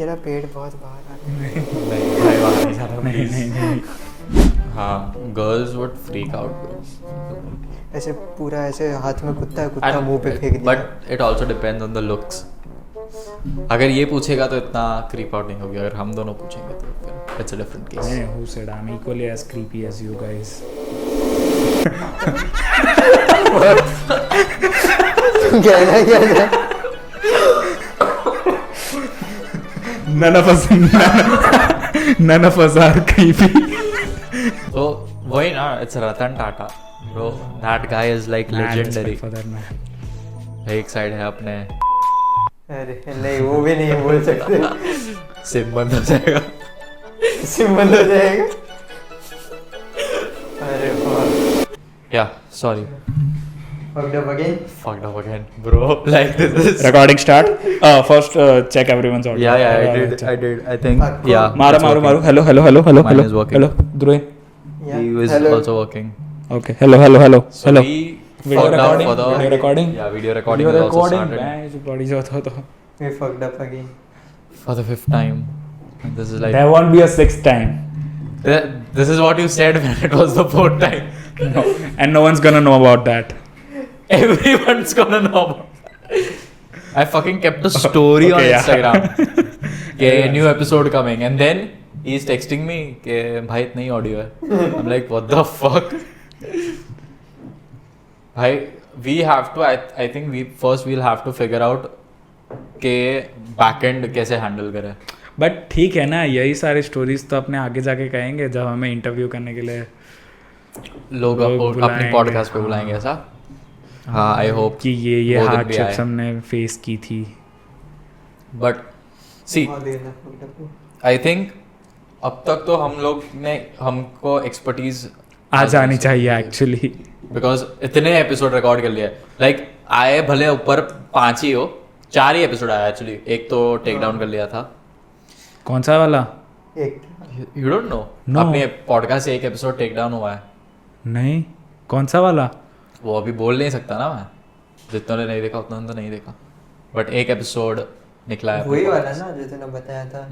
तेरा पेट बहुत बाहर आ रहा है। नहीं भाई बाहर नहीं जाना नहीं प्लीज। नहीं नहीं हाँ, गर्ल्स वुड फ्रीक आउट ऐसे पूरा ऐसे हाथ में कुत्ता मुंह पे फेंक दिया। But it also depends on the looks. अगर ये पूछेगा तो इतना क्रीप आउट नहीं होगी, अगर हम दोनों पूछेंगे तो फिर इट्स अ डिफरेंट केस। नहीं, who said I'm equally as creepy as you guys? कहना क्या था? None of us are creepy. तो वही ना, it's Ratan Tata bro, that guy is like Mad legendary. respect for that man. एक साइड है अपने अरे नहीं, वो भी नहीं बोल सकते। सिम बंद हो जाएगा। सिम बंद हो जाएगा। अरे वाह। या sorry, Fucked up again? fucked up again bro, like this is Recording start. First, check everyone's audio. yeah I did I think Fuck. yeah मारो it's मारो working. मारो. Hello. Mine is working. Hello. Dhruv. Yeah. He was Hello. also working. Okay. Hello. So we Video fucked up recording. for the Video recording. yeah video recording is also started Bang, body job तो. We fucked up again. for the 5th time. And this is like There won't be a 6th time. this is what you said when it was the 4th time. No. And no one's gonna know about that. Everyone's gonna know about it. I fucking kept a story on Okay, yeah. Instagram कि new episode coming and then he's texting me कि भाई इतना ही audio है। I'm like what the fuck? भाई we have to I think we'll have to figure out कि backend कैसे handle करें। But ठीक है ना, यही सारी स्टोरीज तो अपने आगे जाके कहेंगे जब हमें इंटरव्यू करने के लिए लोग अपनी बुलाएंगे, पॉडकास्ट पे हाँ। बुलाएंगे ऐसा। हाँ आई होप कि ये हार्डशिप्स हमने फेस की थी. बट सी बहुत देर तक fucked up हुआ। आई थिंक अब तक तो हम लोग ने हमको एक्सपर्टीज आ जानी चाहिए एक्चुअली. बिकॉज इतने एपिसोड रिकॉर्ड कर लिया लाइक आए भले ऊपर 5 ही हो, 4 ही एपिसोड आया एक्चुअली, एक तो टेक डाउन कर लिया था। कौन सा वाला? एक यू डोंट नो? No. अपने पॉडकास्ट से एक एपिसोड टेक डाउन हुआ है। नहीं, कौन सा वाला? वो अभी बोल नहीं सकता ना मैं, जितनों ने नहीं देखा उतना तो नहीं देखा, बट एक एपिसोड निकला है। वही वाला ना जो तूने बताया था।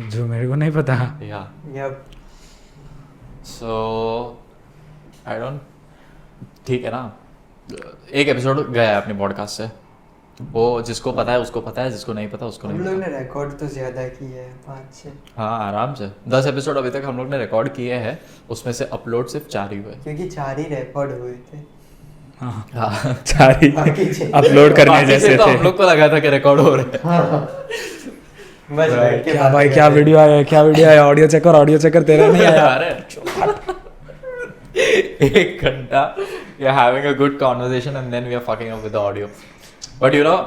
जो मेरे को नहीं पता. या Yep. सो आई डोंट, ठीक है ना, एक एपिसोड गया है अपने पॉडकास्ट से, वो जिसको पता है उसको पता है, जिसको नहीं पता उसको हम नहीं लोग पता। ने रिकॉर्ड तो ज्यादा किए हैं, 5-6, हाँ आराम से 10 एपिसोड अभी तक हम लोग ने रिकॉर्ड किए हैं, उसमें से अपलोड सिर्फ 4 ही हुए। क्योंकि 4 ही रिकॉर्ड हुए थे। हाँ, हाँ सारी बाकी छह- अपलोड करने बाकी से जैसे तो थे. हम लोग को लगा था कि रिकॉर्ड हो रहा है। बस बैठ के क्या बातें भाई, कर क्या रहे थे। वीडियो आया, ऑडियो चेक कर, तेरा नहीं आया. अरे 1 घंटा we are having a good conversation and then we are fucking up with the audio. But you know,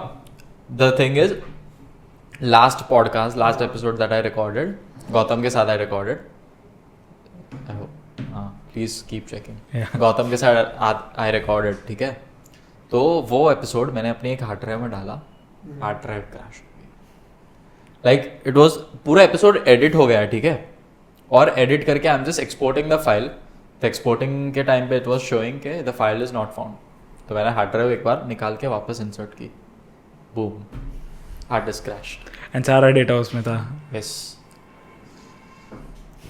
the thing is, last episode that I recorded, Gautam के साथ I recorded. I hope, please keep checking. Yeah. Gautam के साथ I recorded, ठीक है? तो वो episode मैंने अपनी एक हार्ड ड्राइव में डाला, हार्ड ड्राइव क्रैश हो गई। लाइक इट वाज, पूरा एपिसोड एडिट हो गया है, ठीक है, और एडिट करके I am just exporting the file, तो एक्सपोर्टिंग के टाइम पे इट वाज शोइंग के the file is not found, तो मैंने हार्ड ड्राइव एक बार निकाल के वापस इंसर्ट की, boom, hard disk crashed. And सारा डेटा उसमें था. यस,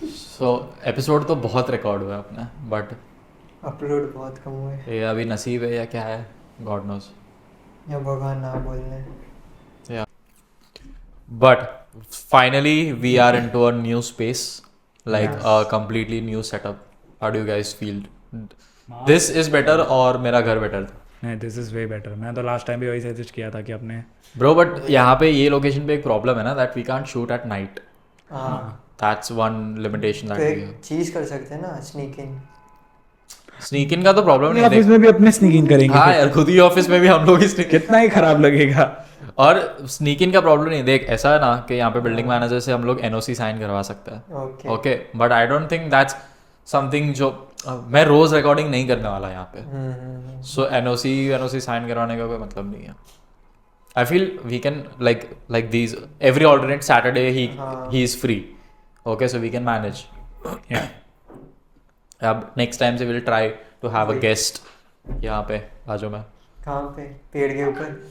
सो एपिसोड तो बहुत रिकॉर्ड हुआ है अपने, बट अपलोड बहुत कम हुए, ये अभी नसीब है या क्या है, गॉड नोज। या भगवान ना बोलने। But finally, we are into a new space, like a completely new setup. How do you guys feel? This is better or मेरा घर better था? नहीं, दिस इज वे बेटर. मैं तो लास्ट टाइम भी वही सजेस्ट किया था कि अपने Bro, but यहाँ पे ये लोकेशन पे एक प्रॉब्लम है ना, that we can't shoot at night. हाँ, That's one limitation तो that we एक have. चीज कर सकते हैं ना, स्नीक इन। Sneak in का तो प्रॉब्लम नहीं ऑफिस है। में भी अपने स्नीक इन करेंगे. हाँ यार, खुद ही ऑफिस में भी हम लोग ही sneak in। कितना ही खराब लगेगा. और स्नीक इन का प्रॉब्लम नहीं, देख ऐसा है ना कि यहाँ पे बिल्डिंग मैनेजर से हम लोग एनओसी साइन करवा सकते हैं, okay. Okay, but I don't think that's something जो मैं रोज रिकॉर्डिंग नहीं करने वाला यहाँ पे। सो एनओसी साइन करवाने का कोई मतलब नहीं है। I feel we can like these every alternate Saturday he is free, okay, so we can manage. अब नेक्स्ट टाइम से will try to have a guest यहाँ पे बाजू में। कहाँ पे? पेड़ के ऊपर?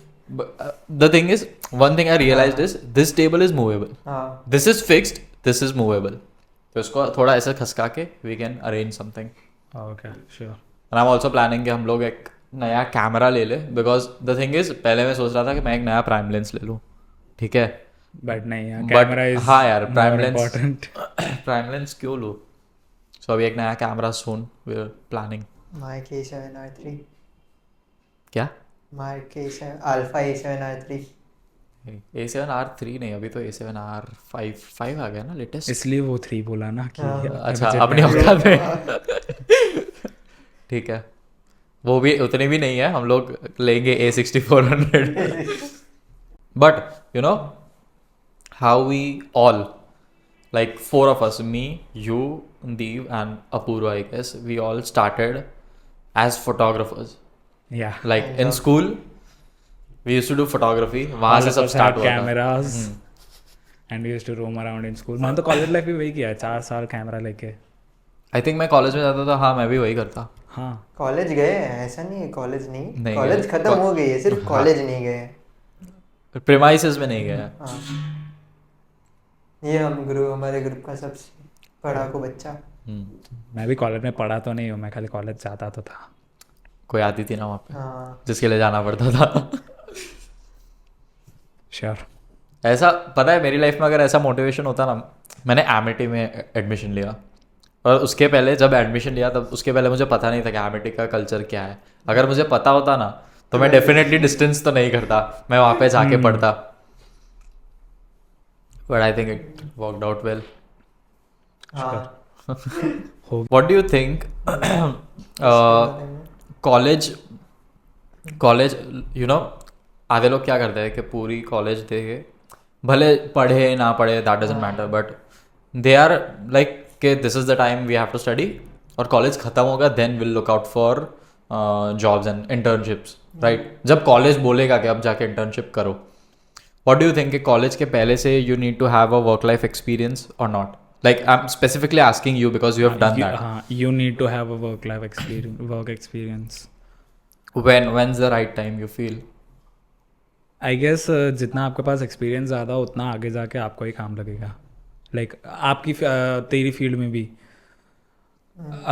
the thing is, one thing I realized is this table is movable. हाँ This is fixed. This is movable. तो इसको थोड़ा ऐसे खसका के we can arrange something. Okay sure. And I'm also planning कि हम लोग एक नया कैमरा ले ले, because the thing is पहले मैं सोच रहा था कि मैं एक नया प्राइम लेंस ले लूँ, ठीक है. बट नहीं यार, But कैमरा इज हाँ यार, prime lens important. Prime lens क्यों लूँ. So अभी एक नया camera soon we're planning. Mark A7R3 क्या? Mark A7 alpha A7R3 A7R3 नहीं, अभी तो A7R5 आ गया ना लेटेस्ट. इसलिए वो 3 बोला ना कि हाँ. अच्छा budget अपनी में- औकात में. ठीक है, वो भी उतनी भी नहीं है, हम लोग लेंगे A6400. But you know how we all, like 4 of us, me, you, Deep and Apurva, I guess, we all started as photographers. Yeah. Like in school we used to do photography, वहाँ से सब start हुआ था. Cameras and we used to roam around in school. मैंने तो college life भी वही किया है, 4 साल कैमरा लेके. आई थिंक मैं कॉलेज में जाता था, हाँ मैं भी वही करता. हाँ कॉलेज गए हैं, ऐसा नहीं है कॉलेज नहीं नहीं कॉलेज गए. खत्म हो गई है, सिर्फ कॉलेज नहीं गए. प्रेमाइसेस में नहीं गया. हाँ ये हम ग्रुप हमारे ग्रुप का सबसे पढ़ाकू बच्चा. मैं भी कॉलेज में पढ़ा तो नहीं हूँ, मैं खाली कॉलेज जाता तो था. कोई आती थी ना वहाँ पे हाँ जिसके लिए जाना पड़ता था. श्योर. ऐसा पता है, मेरी लाइफ में अगर ऐसा मोटिवेशन होता ना, मैंने एमिटी में एडमिशन लिया, और उसके पहले जब एडमिशन लिया तब उसके पहले मुझे पता नहीं था कि एमिटी का कल्चर क्या है. अगर मुझे पता होता ना तो मैं डेफिनेटली डिस्टेंस तो नहीं करता, मैं वहाँ पे जाके पढ़ता. But I think it worked out well. हाँ What do you think? College you know, आधे लोग क्या करते हैं कि पूरी कॉलेज देखे, भले पढ़े ना पढ़े that doesn't matter, but they are like कि this is the time we have to study, और कॉलेज खत्म होगा then will look out for jobs and internships, right. जब कॉलेज बोलेगा कि अब जाके इंटर्नशिप करो, व्हाट डू यू थिंक कि कॉलेज के पहले से you need to have a work life experience और not? Like I'm specifically asking you because you have done that. You need to have a work life experience, work experience. When's the right time you feel? I guess जितना आपके पास experience ज़्यादा उतना आगे जाके आपको ही काम लगेगा. लाइक आपकी तेरी फील्ड में भी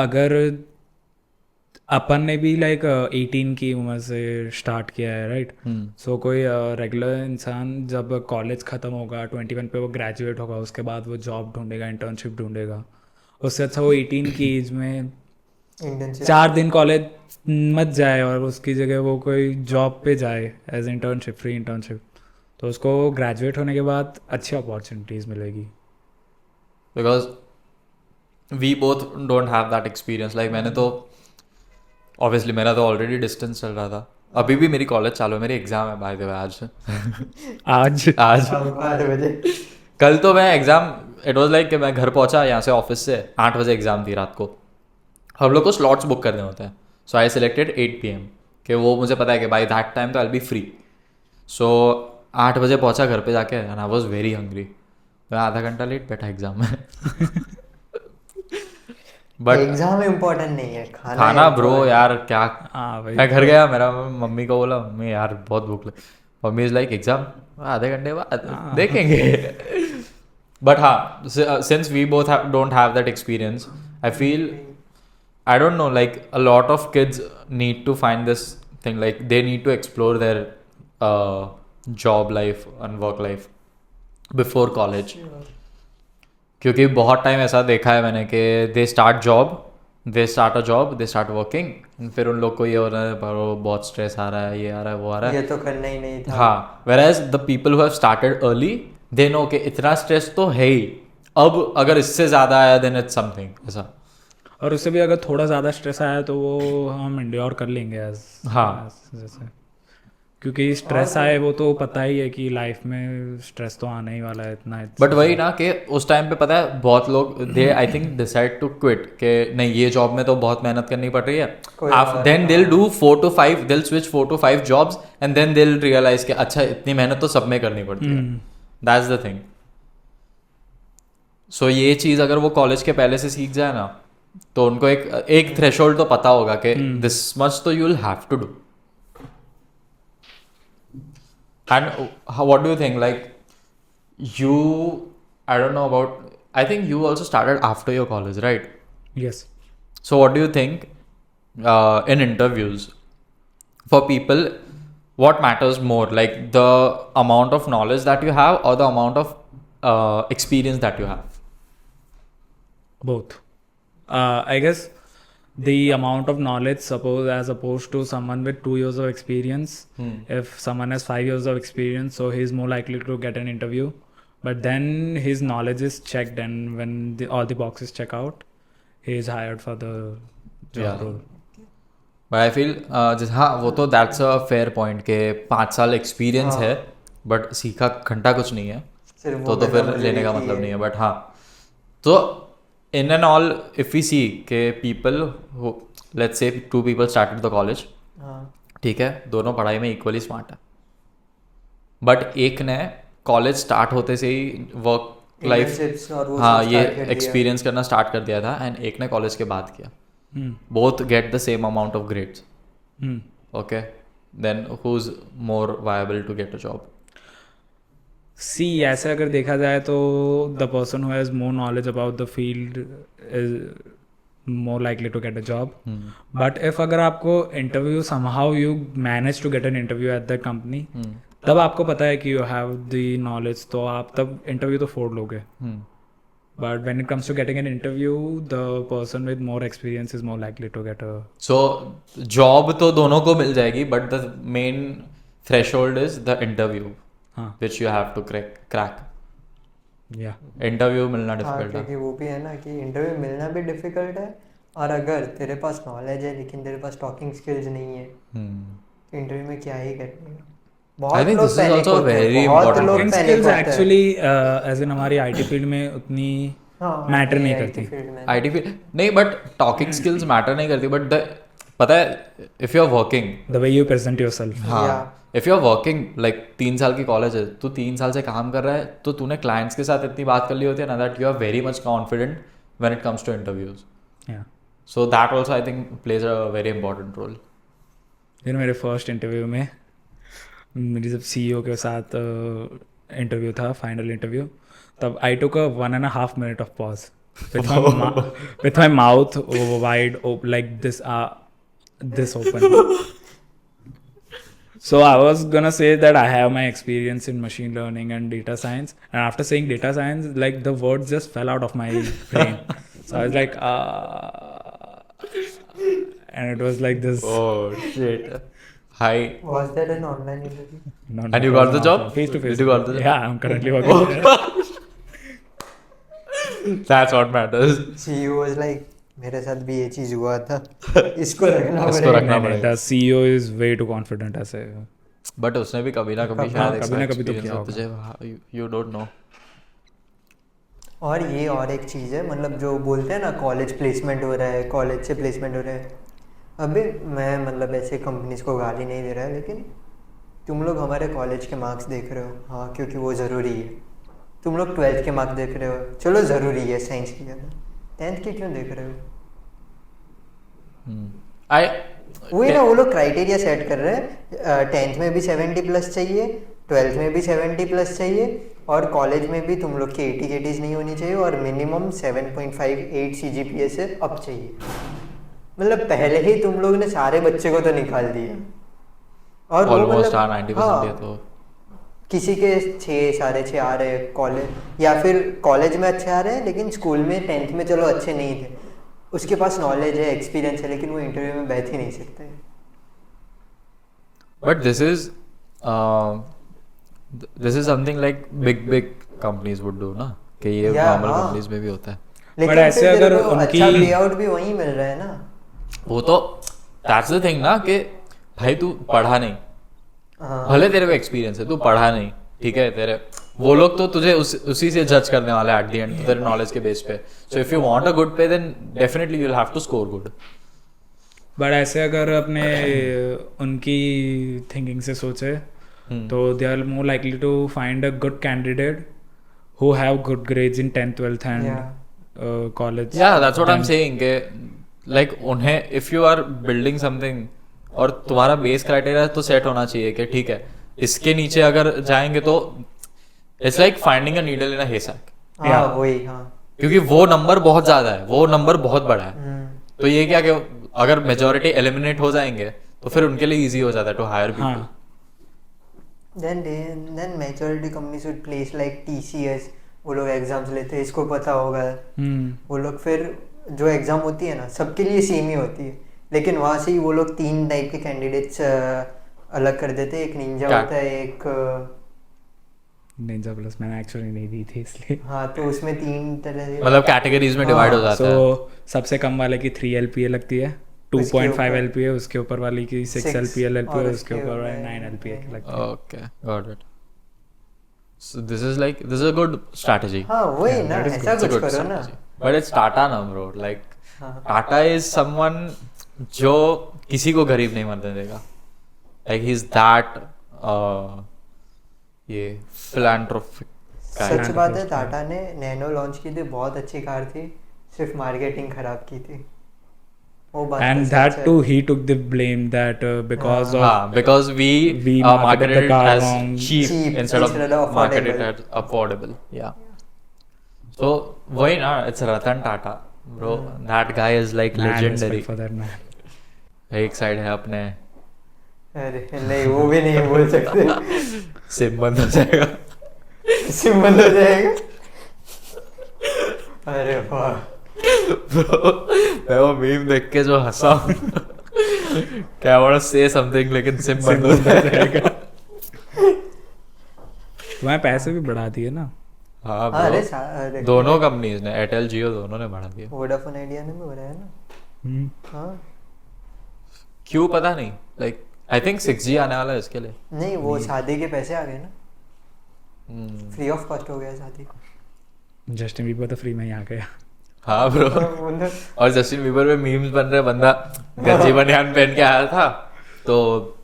अगर अपन ने भी लाइक 18 की उम्र से स्टार्ट किया है, राइट. सो कोई रेगुलर इंसान जब कॉलेज ख़त्म होगा 21 पे वो ग्रेजुएट होगा, उसके बाद वो जॉब ढूंढेगा, इंटर्नशिप ढूंढेगा. उससे अच्छा वो 18 की एज में इंटर्नशिप 4 दिन कॉलेज मत जाए और उसकी जगह वो कोई जॉब पे जाए एज इंटर्नशिप, फ्री इंटर्नशिप. तो उसको ग्रेजुएट होने के बाद अच्छी अपॉर्चुनिटीज़ मिलेगी. Because we both don't have that experience. Like मैंने तो ऑब्वियसली मेरा तो ऑलरेडी डिस्टेंस चल रहा था, अभी भी मेरी कॉलेज चालू है, मेरी एग्जाम है बाय द वे आज. आज 8 बजे कल तो मैं एग्जाम, इट वाज लाइक कि मैं घर पहुंचा यहाँ से ऑफिस से, 8 बजे एग्जाम थी रात को. हम लोग को स्लॉट्स बुक करने होते हैं, सो आई सिलेक्टेड 8 PM कि वो मुझे पता है कि बाय दैट टाइम तो आई बी फ्री. सो 8 बजे पहुंचा घर पे जाके, and I was very hungry. मैं आधा घंटा लेट बैठा एग्जाम में. बट एग्जाम इम्पोर्टेंट नहीं है, खाना ब्रो यार क्या. हाँ भाई. मैं घर गया, मेरा मम्मी को बोला मम्मी यार बहुत भूख लगी. मम्मी इज लाइक एग्जाम आधे घंटे बाद देखेंगे. बट हाँ, since we both don't have that experience, I feel, I don't know, like a lot of kids need to find this thing, like they need to explore their job life and work life before college. क्योंकि बहुत time ऐसा देखा है मैंने कि they start a job, they start working, फिर उन लोग को ये हो रहा है पर बहुत स्ट्रेस आ रहा है, ये आ रहा है, वो आ रहा है. ये तो करना ही नहीं था. हाँ, whereas the people who have started early, they know कि इतना स्ट्रेस तो है ही, अब अगर इससे ज़्यादा आया then it's something ऐसा. और उससे भी अगर थोड़ा ज़्यादा स्ट्रेस आया तो वो हम इंड्योर कर लेंगे एज. हाँ. जैसे क्योंकि स्ट्रेस आए वो तो पता ही है कि लाइफ में स्ट्रेस तो आने ही वाला है इतना. बट वही ना कि उस टाइम पे पता है बहुत लोग they I think decide to quit कि नहीं ये जॉब में तो बहुत मेहनत करनी पड़ रही है, देन दिल do 4 to 5, they'll switch 4 to 5 jobs and then they'll realise कि अच्छा इतनी मेहनत तो सब में करनी पड़ती है. That's the thing. सो ये चीज़ अगर वो कॉलेज के पहले से सीख जाए ना तो उनको एक थ्रेशोल्ड तो पता होगा कि दिस मच तो you will have to do. And what do you think? Like, you, I don't know about. I think you also started after your college, right? Yes. So what do you think in interviews for people? What matters more, like the amount of knowledge that you have, or the amount of experience that you have? Both. I guess the amount of knowledge, suppose as opposed to someone with 2 years of experience, if someone has 5 years of experience, so he's more likely to get an interview. But then his knowledge is checked, and when all the boxes check out, he is hired for the job Yeah. role. But I feel हाँ, वो तो that's a fair point के 5 साल experience है, but सीखा घंटा कुछ नहीं है, सिर्फ वो तो फिर लेने का मतलब नहीं है. बट हाँ, तो in and all, if we see के people who, let's say 2 people started the college, हाँ ठीक है, दोनों पढ़ाई में इक्वली स्मार्ट है, बट एक ने कॉलेज स्टार्ट होते से ही वर्क लाइफ, Internships और वो हाँ, सब ये start कर दिया। एक्सपीरियंस करना स्टार्ट कर दिया था, एंड एक ने कॉलेज के बाद किया. Both get the same amount of grades. Okay, then who is more viable to get a job? See, ऐसे अगर देखा जाए तो the person who has more knowledge about the field is more likely to get a job. But if अगर आपको interview somehow you manage to get an interview at that company, तब आपको पता है कि यू हैव द नॉलेज, तो आप तब इंटरव्यू तो फोड़ लोगे. But when it comes to getting an interview, the person with more experience is more likely to get a. So job तो दोनों को मिल जाएगी, but the main threshold is the interview हाँ, which you have to crack. या interview मिलना हाँ, difficult है. क्योंकि वो भी है ना कि इंटरव्यू मिलना भी डिफिकल्ट है, और अगर तेरे पास नॉलेज है लेकिन तेरे पास टॉकिंग स्किल्स नहीं है, तो इंटरव्यू में क्या ही करने. I think this is also very important. Talking skills actually as in हमारी आईटी फील्ड में उतनी मैटर नहीं करती. आईटी फील्ड नहीं, बट टॉकिंग स्किल्स मैटर नहीं करती, बट द पता है, if you are working, the way you present yourself. हाँ, if you are working, like 3 साल की कॉलेज है, तू 3 साल से काम कर रहा है, तो तूने क्लाइंट्स के साथ इतनी बात कर ली होती है ना, that you are very much confident when it comes to interviews. Yeah, so that also I think plays a very important role. फिर मेरे फर्स्ट इंटरव्यू में मेरी जब CEO के साथ इंटरव्यू था, फाइनल इंटरव्यू, तब आई टुक अ 1.5 minute of pause with my mouth wide open, like this open. So I was gonna say that I have my experience in machine learning and data science, and after saying data science, like the words just fell out of my brain. So I was like, and it was like this. Oh shit. Hi. Was that an online interview? No, And you got the job? Face to face. Did you got the job? Yeah, I'm currently working there. That's what matters. CEO was like, मेरे साथ भी ये चीज हुआ था, इसको रखना इसको पड़ेगा. रखना नहीं, पड़ेगा. the CEO is way too confident ऐसे. बट उसने भी कभी ना कभी हाँ, शायद कभी ना कभी तो experience किया हो तुझे, you don't know. और ये और एक चीज़ है, मतलब जो बोलते हैं ना कॉलेज प्लेसमेंट हो रहा है, कॉलेज से प्लेसमेंट हो रहा है. अभी मैं मतलब ऐसे कंपनीज को गाली नहीं दे रहा है, लेकिन तुम लोग हमारे कॉलेज के मार्क्स देख रहे हो, हाँ, क्योंकि वो ज़रूरी है. तुम लोग 12th के मार्क्स देख रहे हो, चलो ज़रूरी है साइंस की ज़्यादा, 10th के क्यों देख रहे हो? वही ना, वो लोग क्राइटेरिया सेट कर रहे हैं, 10th में भी 70+ चाहिए, 12th में भी 70+ चाहिए, और कॉलेज में भी तुम लोग की 80 नहीं होनी चाहिए, और मिनिमम 7.58 CGPA से अप चाहिए. मतलब पहले ही तुम लोग ने सारे बच्चे को तो निकाल दिया. और वो Almost मतलब 90% है तो. किसी के 6, 6.5 आ रहे कॉलेज, या फिर कॉलेज में अच्छे आ रहे हैं लेकिन स्कूल में 10th में चलो अच्छे नहीं थे, उसके पास नॉलेज है, एक्सपीरियंस है, लेकिन वो इंटरव्यू में बैठ ही नहीं सकते. But this is something like big companies would do ना, कि ये Yeah, normal हाँ. companies में भी होता है. लेकिन ऐसे फिर अगर तेरे को उनकी- अच्छा पे आउट भी वहीं मिल रहा है ना. वो तो that's the thing ना, कि भाई तू पढ़ा नहीं, हाँ, भले तेरे को एक्सपीरियंस है, तू पढ़ा नहीं, ठीक है, तेरे वो लोग तो तुझे उसी से जज करने वाले हैं एट द एंड, तेरे नॉलेज के बेस पे. So if you want a good pay, then definitely you will have to score good. But ऐसे अगर अपने उनकी थिंकिंग से सोचे, तो they are more likely to find a good candidate who have good grades in 10th 12th and college. Yeah that's what I am saying के like उन्हें, if you are building something, और तुम्हारा base criteria तो set होना चाहिए कि ठीक है, इसके नीचे अगर जाएंगे तो it's like finding a needle in a haystack, हाँ वही हाँ क्योंकि वो नंबर बहुत ज्यादा है, वो नंबर बहुत बड़ा है। हम्म, तो ये क्या कि अगर मेजोरिटी एलिमिनेट हो जाएंगे तो फिर उनके लिए इजी हो जाता है टू हायर पीपल। हाँ then majority companies would place like TCS, वो लोग एग्जाम्स लेते हैं, इसको पता होगा। वो लोग फिर जो एग्जाम होती है ना सबके लिए सेम ही होती है, लेकिन वहाँ से ही वो लोग 3 टाइप के कैंडिडेट्स अलग कर देते हैं। एक निंजा क्या? होता है, एक निंजा प्लस मैंने एक्चुअली नहीं दी थी इसलिए। हाँ तो उसमें 3 तरह से मतलब कैटेगरीज में डिवाइड हो जाता है। सो सबसे कम वाले की 3 LPA लगती है, 2.5 LPA, उसके ऊपर वाली की 6 LPA लगती है, और उसके ऊपर वाली 9 LPA की लगती है। Okay got it. So this is a good strategy. हाँ वही ना, that is ऐसा कुछ करो ना। बट इट्स टाटा ना ब्रो, लाइक हाँ। टाटा इज समवन जो किसी को गरीब नहीं मरने देगा। लाइक ही इज दैट ये फिलैंथ्रोपिक सच बात है, टाटा ने नैनो लॉन्च की थी, बहुत अच्छी कार थी, सिर्फ मार्केटिंग खराब की थी। वो बात And तो that सच है। too, he took the blame that because of हाँ, because we marketed the it car as wrong. cheap Cheap instead of instead of marketed affordable. as affordable. Yeah. So वही ना, it's Ratan Tata, bro. That guy is like man, legendary. respect for that man. एक side है अपने अरे नहीं, वो भी नहीं बोल सकते। सिम बंद हो जाएगा। सिम बंद हो जाएगा। अरे वाह, Bro, मैं वो मीम देख के जो हंसा क्या वांट से समथिंग, लेकिन सिम बंद हो जाएगा। तुम्हारे पैसे भी बढ़ा दिए ना। हाँ अरे bro, अरे दोनों कंपनीज ने, एयरटेल जियो दोनों ने बढ़ा दिया। वोडाफोन आइडिया ने भी बनाया ना। हम्म। हाँ क्यों पता नहीं, लाइक आई थिंक 6G आने वाला है इसके लिए। नहीं, वो शादी के पैसे आ गए ना, हम्म, फ्री ऑफ कॉस्ट हो गया शादी। जस्टिन बीबर तो फ्री में ही आ गया। हाँ ब्रो। मतलब और जस्टिन बीबर पे मीम्स बन रहे, बंदा गंजी बनियान पहन के आया था, तो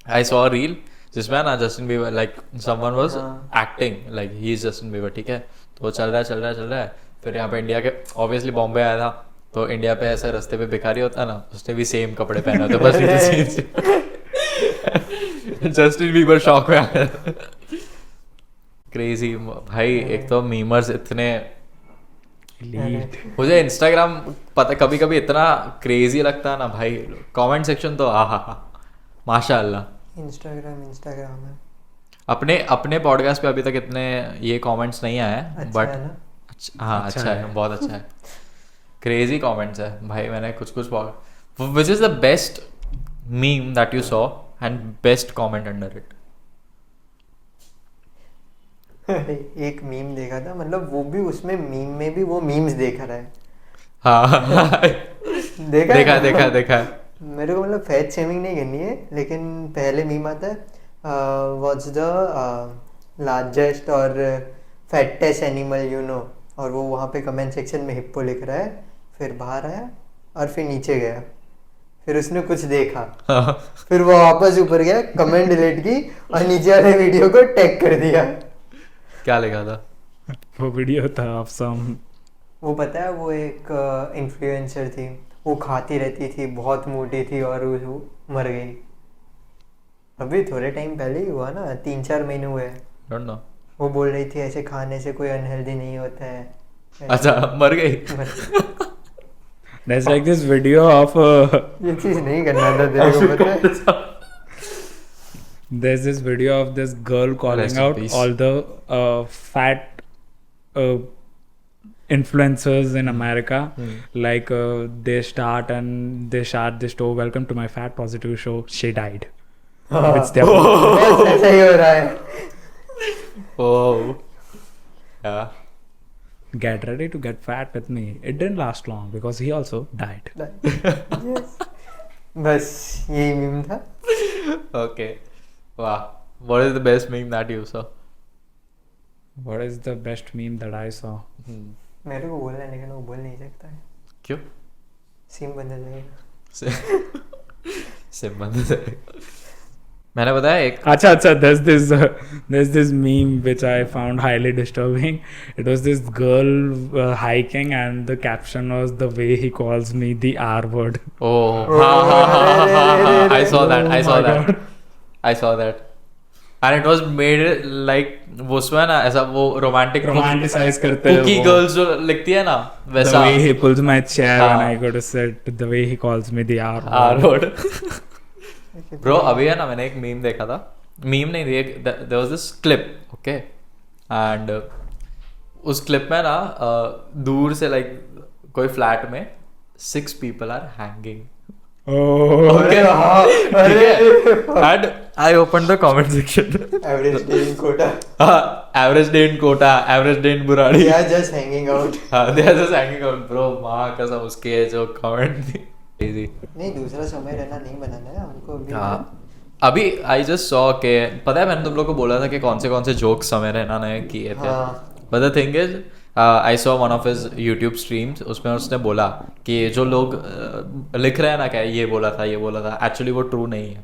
आई सॉ अ रील जिसमें ना Justin Bieber like someone was acting like he is Justin Bieber, ठीक है। तो चल रहा है, फिर यहाँ पे इंडिया के ऑब्वियसली बॉम्बे आया था, तो इंडिया पे ऐसे रास्ते पे भिखारी होता है ना, उसने भी सेम कपड़े पहने होते, बस इसी सीन से जस्टिन बीबर शॉक में आ गया। क्रेजी भाई, एक तो मीमर्स इतने, Elite. मुझे इंस्टाग्राम पता कभी कभी इतना क्रेजी लगता है ना भाई, कमेंट सेक्शन तो आहा माशाल्लाह। इंस्टाग्राम है। अपने पॉडकास्ट पे अभी तक इतने ये कमेंट्स नहीं आए, अच्छा बट है ना? हाँ अच्छा है, बहुत अच्छा है। क्रेजी कमेंट्स है भाई, मैंने कुछ which is the best meme that you saw and best comment under it? एक मीम देखा था, मतलब वो भी उसमें मीम में भी वो मीम्स देख रहा है। हाँ देखा है। मेरे को मतलब फैट शेमिंग नहीं करनी है, लेकिन पहले मीम आता है व्हाट्स द लार्जेस्ट और फैटेस्ट एनिमल यू नो, और वो वहाँ पे कमेंट सेक्शन में हिप्पो लिख रहा है, फिर बाहर आया और फिर नीचे गया, फिर उसने कुछ देखा, फिर वो वापस ऊपर गया, कमेंट डिलीट की और नीचे वाले वीडियो को टैग कर दिया। क्या लिखा था? वो वीडियो था ऑफ सम, वो पता है, वो एक इन्फ्लुएंसर थी, वो खाती रहती थी, बहुत मोटी थी और वो मर गई। अभी थोड़े टाइम पहले ही हुआ ना, 3-4 महीने हुए। Don't know. वो बोल रही थी ऐसे खाने से कोई अनहेल्दी नहीं होता है। अच्छा, मर गई। there's like this video of ये चीज नहीं करना था तेरे को, पता है? there's this video of this girl calling Rest in out peace. all the fat influencers in America. Like they start this show, welcome to my fat positive show, she died. It's their बस ऐसा ही हो रहा है। Oh. Yeah. get ready to get fat with me. It didn't last long because he also died. Yes. बस यही meme था। Okay. Wow. What is the best meme that you saw? What is the best meme that I saw? मेरे को बोलना है, लेकिन वो बोल नहीं सकता है, क्यों? सिम बंद हो जाएगा। सिम बंद हो जाएगा। मैंने बताया एक, Acha, there's this meme which I found highly disturbing. It was this girl hiking, and the caption was the way he calls me the R word. oh, I saw that. I saw that. and it was made like वो उसमें ना ऐसा वो romantic Romanticize करते हैं cookie वो। girls जो लिखती है ना The वैसा way he pulls my chair when हाँ। I go to sit, the way he calls me the R R-word bro अभी है ना मैंने एक मीम देखा था मीम नहीं थी there was this clip okay and उस क्लिप में ना दूर से like कोई फ्लैट में 6 people are hanging Oh, okay अरे and I opened the comment section average day in Kota average day in Kota average day in Buradi they are just hanging out they are just hanging out bro माँ कसम उसके जो comment थी crazy नहीं दूसरा समय रहना नहीं बनाना है हमको अभी हाँ अभी आई जस्ट सॉ के पता है मैंने तुम लोग को बोला था कि कौन से जोक समय रहना ने किए थे हाँ। But the thing is I saw one of his YouTube streams उसमें उसने बोला कि जो लोग लिख रहे हैं ना क्या ये बोला था एक्चुअली वो ट्रू नहीं है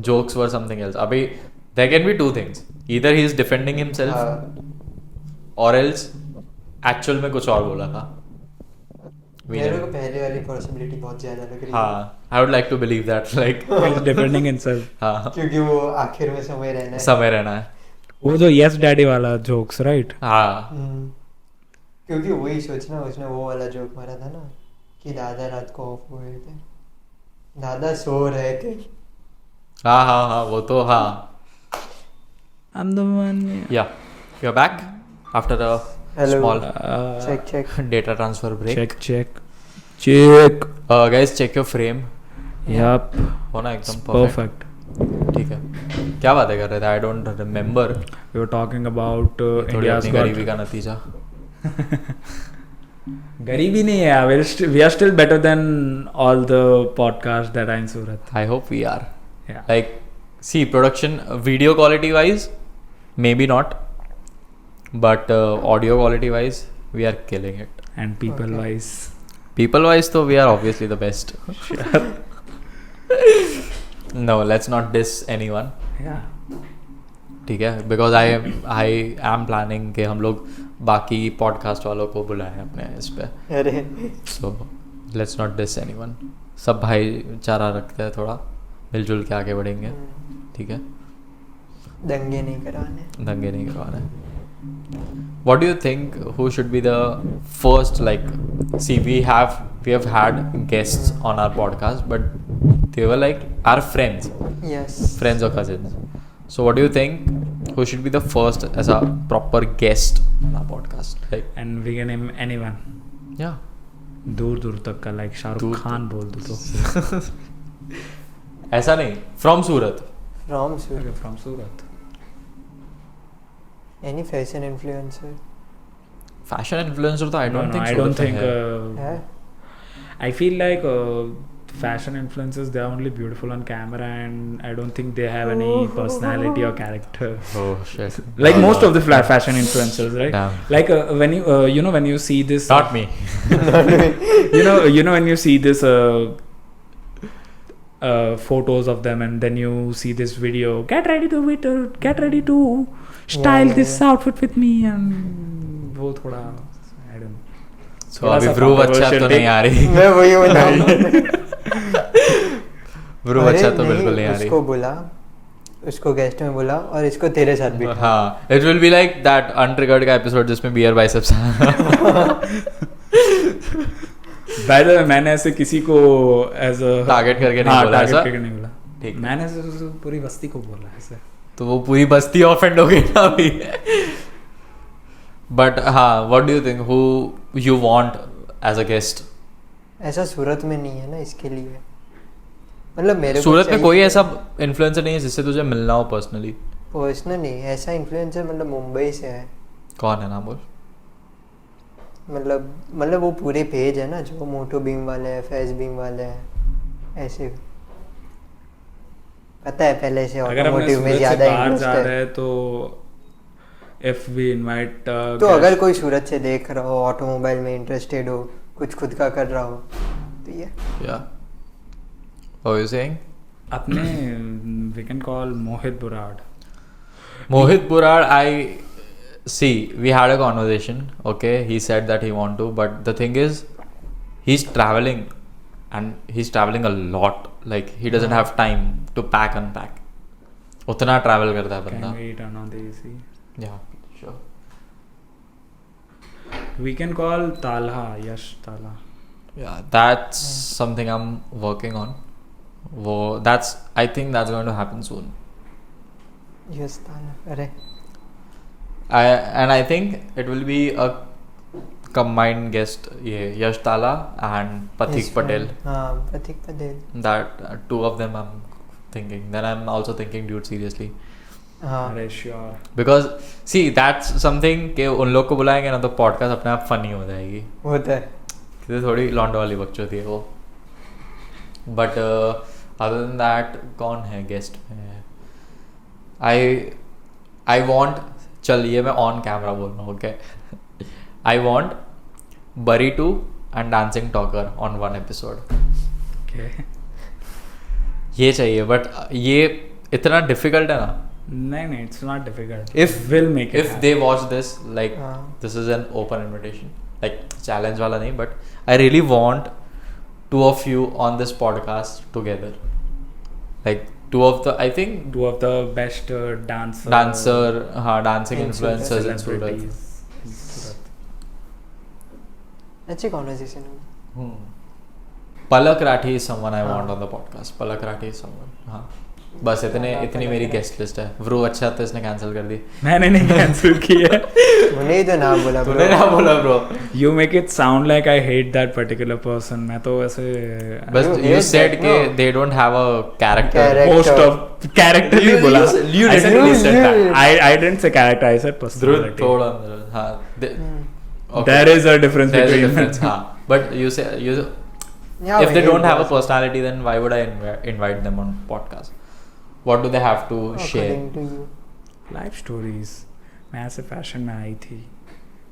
जोक्स वर समथिंग एल्स अभी there can be two things either he is defending himself और एल्स एक्चुअल में कुछ और बोला था मेरे को पहले वाली पॉसिबिलिटी बहुत ज्यादा लग रही है हाँ I would like to believe that like he's defending himself. हाँ क्योंकि वो आखिर में समय रहना है समय रहना है वो जो yes daddy वाला jokes, right? हाँ क्योंकि वही सोचना उसने वो वाला जोक मारा था ना कि दादा रात को ऑफ हुए थे दादा सो रहे थे हाँ वो तो हाँ I'm the one. yeah you're back after a Hello. small check data transfer break Check. guys check your frame Yup. होना एकदम perfect Perfect. ठीक है क्या बातें कर रहे थे I don't remember We were talking about थोड़ी India's अपनी got गरीबी का नतीजा गरीबी नहीं है we are still better than all the podcasts that are in Surat. I hope we are Yeah. like see production video quality wise maybe not but audio quality wise we are killing it And people Okay. wise. people wise though we are obviously the best no let's not diss anyone Yeah. ठीक है because I am planning कि हम लोग बाकी podcast वालों को बुलाएं अपने इस पे अरे so let's not diss anyone सब भाईचारा रखते हैं थोड़ा मिलजुल के आगे बढ़ेंगे ठीक है दंगे नहीं कराने दंगे नहीं करवाने what do you think who should be the first like see we have had guests on our podcast but they were like our friends yes or cousins so what do you think who should be the first as a proper guest on our podcast like And we can name anyone. yeah दूर दूर तक का like Shahrukh दूर खान बोल दो तो. ऐसा नहीं from Surat from Okay, from Surat. Any fashion influencer fashion influencer तो I No, don't think I don't सूरत में think. है। है I feel like fashion influencers, they are only beautiful on camera, and I don't think they have any personality or character. oh shit Like No, most no. of the fashion influencers, right? Damn. Like when you when you see this, not me you know when you see this photos of them, and then you see this video, get ready to style Yeah, this yeah. outfit with me, and वो थोड़ा I don't know. so थोड़ा अभी सा Bru अच्छा तो controversial नहीं आ रही मैं वही बता ब्रू अच्छा तो बिल्कुल नहीं आ रही उसको बोला उसको गेस्ट में बोला और इसको तेरे साथ भी हाँ it will be like that untriggered का एपिसोड जिसमें Beer Biceps By the way, मैंने ऐसे किसी को as a टारगेट करके नहीं हाँ, बोला target ऐसा करके नहीं बोला. ठीक मैंने ऐसे पूरी बस्ती को बोला ऐसे. तो वो पूरी बस्ती ऑफेंड हो गई ना अभी बट हाँ what do you think who you want as a guest ऐसा सूरत में नहीं है ना इसके लिए मतलब मेरे सूरत में कोई ऐसा इन्फ्लुएंसर नहीं है जिससे तुझे मिलना हो पर्सनली पर्सनली ऐसा इन्फ्लुएंसर मतलब मुंबई से है कौन है नाम बोल मतलब वो पूरे पेज है ना जो मोटो बीम वाले हैं फेस बीम वाले हैं ऐसे पता है पहले से अगर अपने ऑटोमोटिव में सूरत से ज्यादा बाहर इंटरेस्ट जा है रहे हैं तो if we invite तो अगर कोई सूरत से देख रहा हो ऑटोमोबाइल में इंटरेस्टेड हो कुछ खुद का कर रहा हो तो ये या व्हाट यू सेइंग अपने we can call Mohit Burad. Mohit Burad, see, we had a conversation, okay, he said that he want to, but the thing is, he's traveling and he's traveling a lot, like he doesn't have time to pack and pack. उतना travel करता है Can बंदा. we turn on the AC? Yeah, sure. We can call Talha, Yash Talha. Yeah, that's something I'm working on. I think that's going to happen soon. Yes अरे I think it will be a combined guest. ये यश ताला and Pathik Patel. हाँ पथिक Patel. That two of them I'm thinking. Then I'm also thinking, dude, seriously. हाँ अरे sure. Because see, that's something कि उन लोग को बुलाएंगे ना तो पॉडकास्ट अपने आप फनी हो जाएगी. होता है. किसी थोड़ी लौंडो वाली बच्चों थी वो. But other than that, कौन है गेस्ट में? I want, चल ये मैं ऑन कैमरा बोल रहा हूँ, okay. I want Baritu and Dancing Talker on one episode. Okay. ये चाहिए, but ये इतना डिफिकल्ट है ना. नहीं, it's not difficult. If we'll make it if happen. they watch this, like हाँ. this is an open invitation, like challenge वाला नहीं, but I really want two of you on this podcast together, like two of the, I think, Two of the best dancing influencers in Surat. celebrities in Surat. अच्छी conversation होगी. Palak Rathi is someone I हाँ. want on the podcast. Palak Rathi is someone. हाँ. बस इतनी मेरी guest list है. व्रू अच्छा था, इसने कैंसिल कर दी. मैंने नहीं कैंसिल किया. तूने ही तो नाम बोला bro. तूने ना बोला bro. You make it sound like I hate that particular person. मैं तो ऐसे बस You you hate said that, कि no? they don't have a character. most of character नहीं बोला. You I said literally said that. I didn't say character. I said personality. थोड़ा हाँ. Okay. There is a difference There is a between difference. हाँ. But you say Yeah, if they but don't it have a was personality, then why would I invite them on podcast? What do they have to share? according to you. Life stories. मैं ऐसे fashion में आई थी.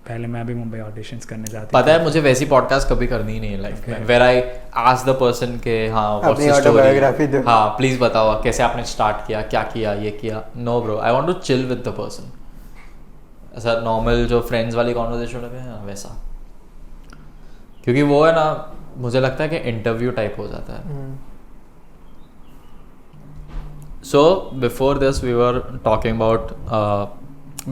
पहले मैं अभी Mumbai auditions करने जाती पता है मुझे वैसी पॉडकास्ट कभी करनी ही नहीं है लाइफ में. Where I ask the person के हाँ व्हाट्स अपनी द autobiography दो. स्टोरी. हाँ प्लीज बताओ कैसे आपने स्टार्ट किया, क्या किया, ये किया. No bro, I want to chill with the person. ऐसा नॉर्मल जो फ्रेंड्स वाली कॉन्वर्सेशन है ना वैसा. क्योंकि वो है ना, मुझे लगता है कि इंटरव्यू टाइप हो जाता है. So before this we were talking about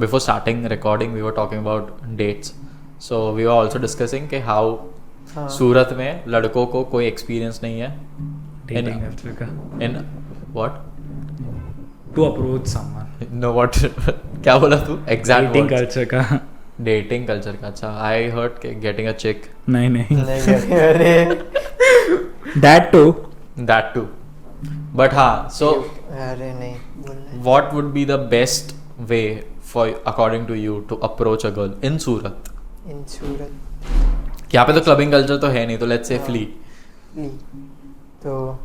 before starting recording we were talking about dates. So we were also discussing कि how हाँ. सूरत में लड़कों को कोई एक्सपीरियंस नहीं है डेटिंग कल्चर का. in what to approach someone. no what क्या बोला तू exact डेटिंग words. कल्चर का. dating culture का. अच्छा I heard कि getting a chick. नहीं. नहीं अरे That too. that too. But हाँ so अरे नहीं बोलना. what would be the best way for according to you to approach a girl in Surat? इन सूरत यहाँ पे तो क्लबिंग कल्चर तो है नहीं, तो लेट्स से हाँ. फ्ली. तो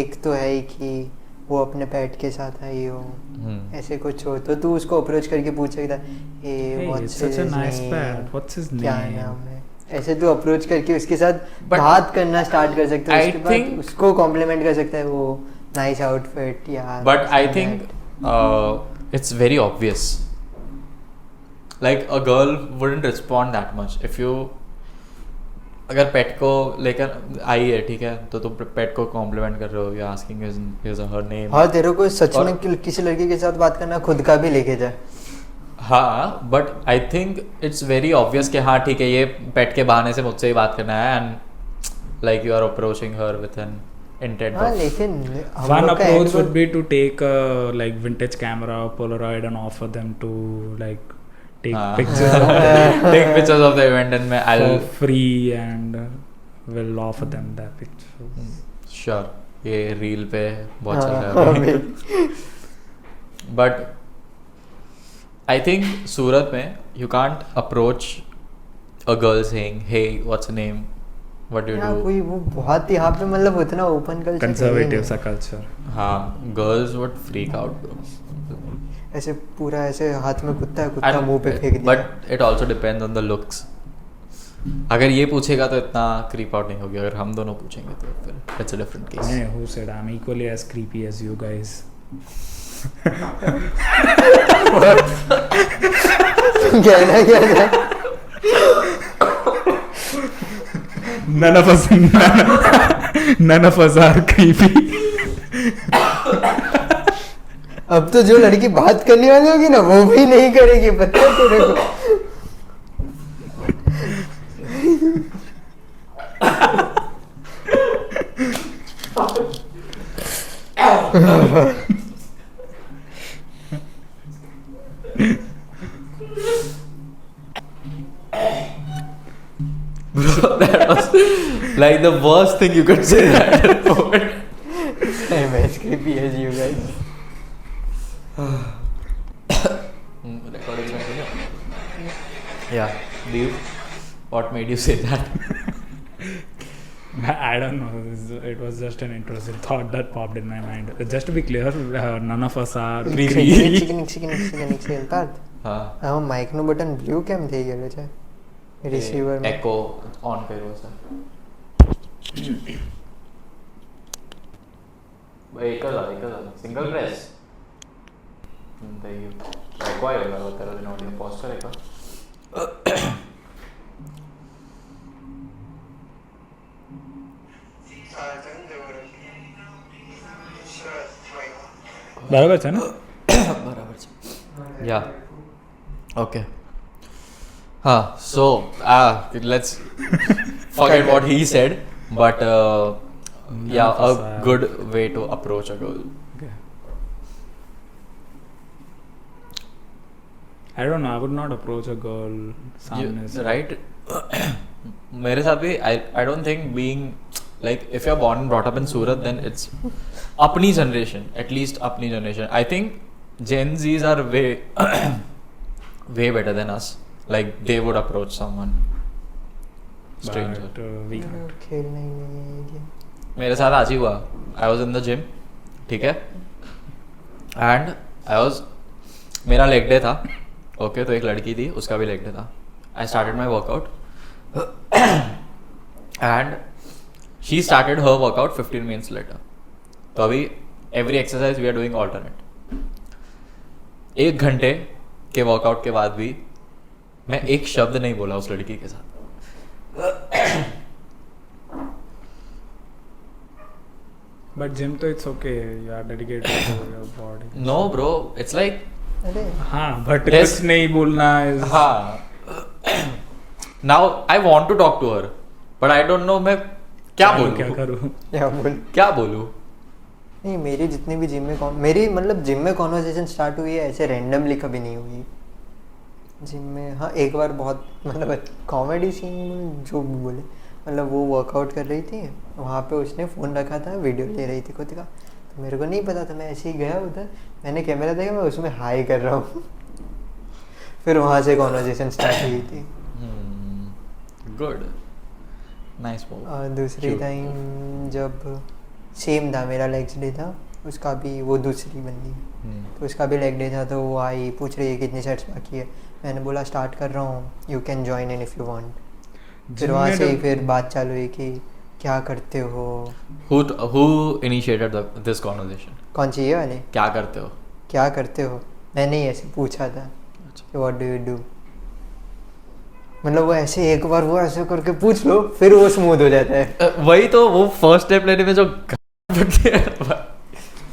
एक तो है ही कि वो अपने पेट के साथ आई हो, ऐसे कुछ हो तो तू उसको अप्रोच करके पूछ सकता है Hey, what's it's such a nice pet. What's his क्या name? नाम है. ऐसे तू अप्रोच करके उसके साथ But बात करना स्टार्ट कर सकता है. I उसके बाद think- उसको कॉम्प्लीमेंट कर सकता है, वो नाइस आउटफिट या But I think it's very obvious. Like a girl wouldn't respond that much if you अगर पेट को लेकर आई है, ठीक है, तो तुम पेट को कॉम्प्लीमेंट कर रहे हो, you asking his her name. हाँ तेरे को सच और- में किसी लड़की के साथ बात करना, खुद का भी लेके जा. हाँ but I think it's very obvious कि हाँ ठीक है ये पेट के बहाने से मुझसे ही बात करना है and like you are approaching her with an intent. हाँ लेकिन हम One लोग का approach end would be to take a like vintage camera, Polaroid, and offer them to like take pictures of the event and I'll for free and we'll offer them that picture. sure ये reel पे बहुत चल हाँ, रहा है. But I think सूरत में you can't approach a girl saying hey what's your name, what do you हाँ, do. कोई वो बहुत यहाँ पे मतलब उतना ओपन कल्चर Conservative सा culture. हाँ girls would freak out bro. ऐसे पूरा ऐसे हाथ में कुत्ता मुंह पे फेंक दिया. But it also depends on the looks. अगर ये पूछेगा तो इतना क्रीप आउट नहीं होगी, अगर हम दोनों पूछेंगे तो फिर it's a different case. Yeah, who said I'm equally as creepy as you guys? कहना क्या था? None of us are creepy. अब तो जो लड़की बात करने वाली होगी ना वो भी नहीं करेगी, पता है तेरे को। Bro, that was like the worst thing you could say that moment. I'm as creepy as you guys. Recording continue. Yeah, Dev, what made you say that? I don't know. It was just an intrusive thought that popped in my mind. Just to be clear, none of us are હા Mike નું button blue કેમ થઈ ગયેલું છે receiver માં? એકો on કર્યો છે ભાઈ, એક જ સિંગલ પ્રેસ થઈ ગયું. એકો આવ્યો મારો અત્યારે નોટિસ પોઝ કરે એકવાર. બરાબર છે ને? બરાબર છે. Yeah okay. હા, સો let's forget what he said, but yeah, a good way to approach a girl. Okay. I don't know. I would not approach a girl. सामने से. Right? मेरे साथ भी I don't think being like if you're born and brought up in Surat, then it's अपनी generation, at least अपनी generation. I think Gen Zs are way better than us. Like they would approach someone stranger. But we can't. खेलना ही नहीं है ये game. मेरे साथ आज ही हुआ. I was in the gym, ठीक है, and मेरा लेग डे था. ओके, तो एक लड़की थी, उसका भी लेग डे था. I started my workout and she started her workout 15 minutes later. तो अभी every exercise we are doing alternate. 1 घंटे के वर्कआउट के बाद भी मैं एक शब्द नहीं बोला उस लड़की के साथ. But gym तो it's okay. You are dedicated to your body. No bro, it's like अरे हाँ, but Yes. कुछ नहीं बोलना is. हाँ. Now I want to talk to her, but I don't know मैं क्या क्या बोलूँ. करूँ? क्या बोलूँ. नहीं, मेरी जितनी भी जिम में मेरी मतलब जिम में कॉन्वर्सेशन स्टार्ट हुई है ऐसे रैंडमली कभी नहीं हुई जिम में. हाँ, एक बार बहुत मतलब कॉमेडी सीन जो भी बोले, मतलब वो वर्कआउट कर रही थी, वहाँ पे उसने फ़ोन रखा था, वीडियो ले रही थी खुद का, तो मेरे को नहीं पता था. मैं ऐसे ही गया उधर, मैंने कैमरा देखा, मैं उसमें हाई कर रहा हूँ. फिर वहाँ से कॉन्वर्सेशन स्टार्ट हुई थी. Good, nice move. और दूसरी Cute. टाइम जब सेम था, मेरा लेग्स डे था, उसका भी वो दूसरी बंदी, तो उसका भी लेग डे था, तो वो आई पूछ रही है कितनी सेट्स बाकी है. मैंने बोला स्टार्ट कर रहा हूँ, you can join in if you want. फिर वहाँ से ही फिर बात चालू हुई कि क्या करते हो. Who initiated this conversation? कौन सी ये वाली? क्या करते हो? क्या करते हो, मैंने ही ऐसे पूछा था कि व्हाट डू यू डू. मतलब वो ऐसे एक बार वो ऐसे करके पूछ लो, फिर वो स्मूथ हो जाता है. वही तो, वो फर्स्ट स्टेप लेने में जो पड़ती है.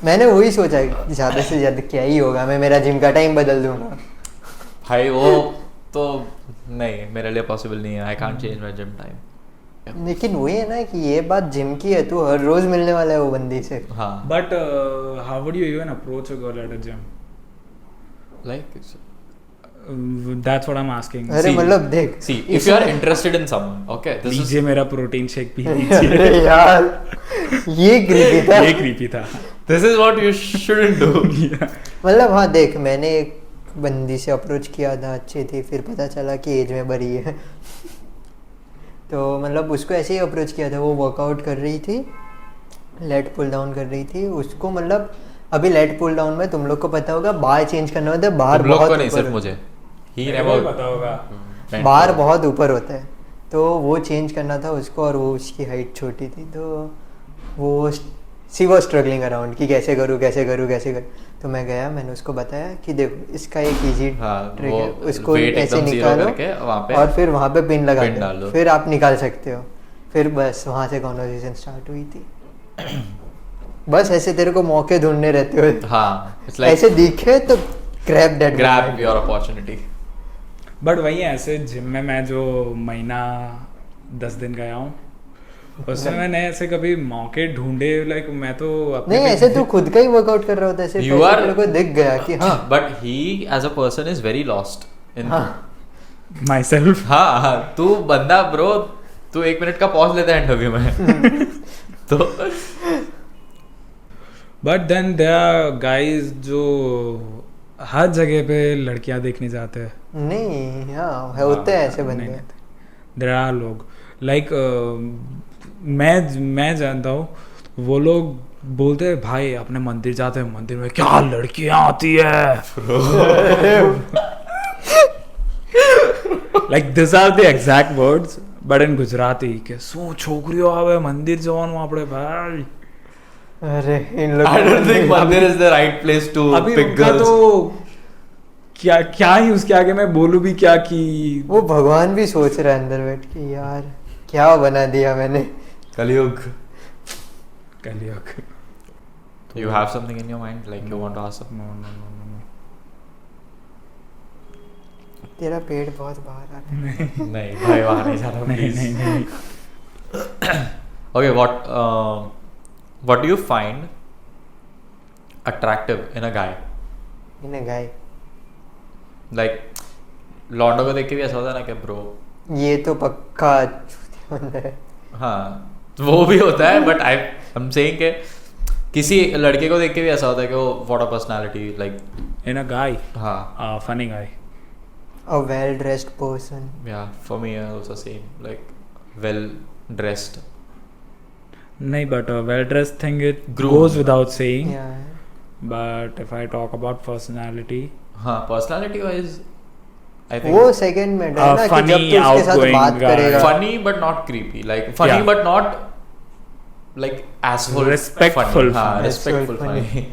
मैंने वही सोचा कि ज़्यादा से ज़्यादा क्या ही होगा, मैं मेरा जिम का टाइम बदल दूंगा. भाई वो तो नहीं, मेरे लिए पॉसिबल नहीं है. I can't change my gym time. लेकिन वही है ना कि ये बात जिम की है, तू हर रोज मिलने वाला है वो बंदी से. हाँ, But how would you even approach a girl at a gym? like That's what I'm asking. अरे मतलब देख, see if you are interested in someone, okay, this is लीजिए मेरा प्रोटीन शेक पी लीजिए. अरे यार ये creepy था. ये creepy था. this is what you shouldn't do. मतलब हाँ देख, मैंने एक बंदी से अप्रोच किया था, अच्छी थी, फिर पता चला कि एज में बड़ी है. तो मतलब उसको ऐसे ही अप्रोच किया था. वो वर्कआउट कर रही थी, लेट पुल डाउन कर रही थी. उसको मतलब अभी लेट पुल डाउन में तुम लोग को पता होगा बार चेंज करना होता है. बार तुम लोग बहुत को नहीं, ऊपर सिर्फ मुझे. He मेरे never को पता होगा. बार बहुत ऊपर होता है, तो वो चेंज करना था उसको, और वो उसकी हाइट छोटी थी, तो वो सी वो स्ट्रगलिंग अराउंड कि कैसे करूँ. तो मैं गया, मैंने उसको बताया कि देखो इसका एक इजी हाँ, ट्रिक वो है, उसको weight ऐसे एकदम zero निकालो करके वहाँ पे और फिर वहाँ पे पिन लगा पिन डाल दो, दो. फिर आप निकाल सकते हो. फिर बस वहाँ से कॉन्वर्सेशन स्टार्ट हुई थी. बस ऐसे तेरे को मौके ढूंढने रहते हो, हाँ, it's like ऐसे दिखे तो grab that, grab your opportunity. But वही है, ऐसे जिम में मैं जो महीना 10 दिन गया हूँ उसमें मैंने ऐसे कभी मौके ढूंढे, लाइक मैं तो अपने नहीं ऐसे तू खुद का ही वर्कआउट कर रहा होता है, सिर्फ You ऐसे are- तेरे को दिख गया कि हाँ But he as a person is very lost in हाँ माई सेल्फ. हाँ, तू बंदा ब्रो, तू 1 मिनट का पॉज लेता है इंटरव्यू में. तो but then there are guys जो हर जगह पे लड़कियां देखने जाते हैं. नहीं, हाँ होते हैं ऐसे बंदे. देयर आर लोग लाइक मैं जानता हूँ, वो लोग बोलते हैं भाई अपने मंदिर जाते हैं, मंदिर में क्या लड़कियां आती है. Like this are the exact words but in Gujarati के શું છોકરીઓ આવે મંદિર જવાનું આપણે ભાઈ. अरे इन लोग I don't think मंदिर is the right place to अभी pick उनका girls. तो क्या ही उसके आगे मैं बोलूं भी क्या कि वो भगवान भी सोच रहा है अंदर बैठ के, यार क्या बना दिया मैंने. कलयुग. कलियुग. You have something in your mind like you want to ask something? No. तेरा पेट बहुत बाहर आ रहा है. नहीं भाई, वहाँ नहीं जाना please. नहीं. Okay, what do you find attractive in a guy? इन्हें गाय, Like लौंडों को देख के भी ऐसा होता है ना कि ब्रो, ये तो पक्का चूतिया बंदा है. हाँ वो भी होता है, बट आई एम सेइंग कि किसी लड़के को देख के भी ऐसा होता है कि वो what a personality, like In a guy, हाँ, funny guy. A well dressed person. yeah, for me also same, like well dressed. नहीं, but a well dressed thing it Groomed. goes without saying. Yeah. But if I talk about personality, हाँ, personality wise I think वो second में है ना कि funny, जब तू उसके साथ outgoing बात guy. करेगा. funny but not creepy, like funny Yeah. but not like asshole Respectful funny. हाँ, funny. respectful Funny. funny.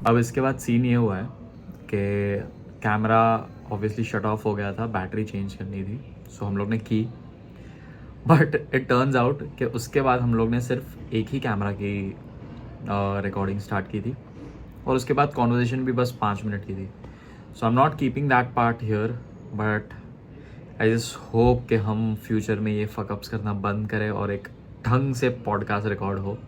अब इसके बाद सीन ये हुआ है कि कैमरा ऑब्वियसली शट ऑफ हो गया था, बैटरी चेंज करनी थी, सो हम लोग ने की. बट इट टर्न्स आउट कि उसके बाद हम लोग ने सिर्फ एक ही कैमरा की रिकॉर्डिंग स्टार्ट की थी, और उसके बाद कॉन्वर्जेसन भी बस 5 मिनट की थी. So I am not keeping that part here, but I just hope कि हम फ्यूचर में ये फकअप्स करना बंद करें और एक ढंग से पॉडकास्ट रिकॉर्ड हो.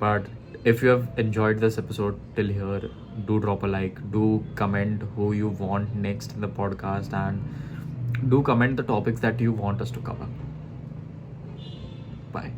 But if you have enjoyed this episode till here, do drop a like, do comment who you want next in the podcast, and do comment the topics that you want us to cover. Bye.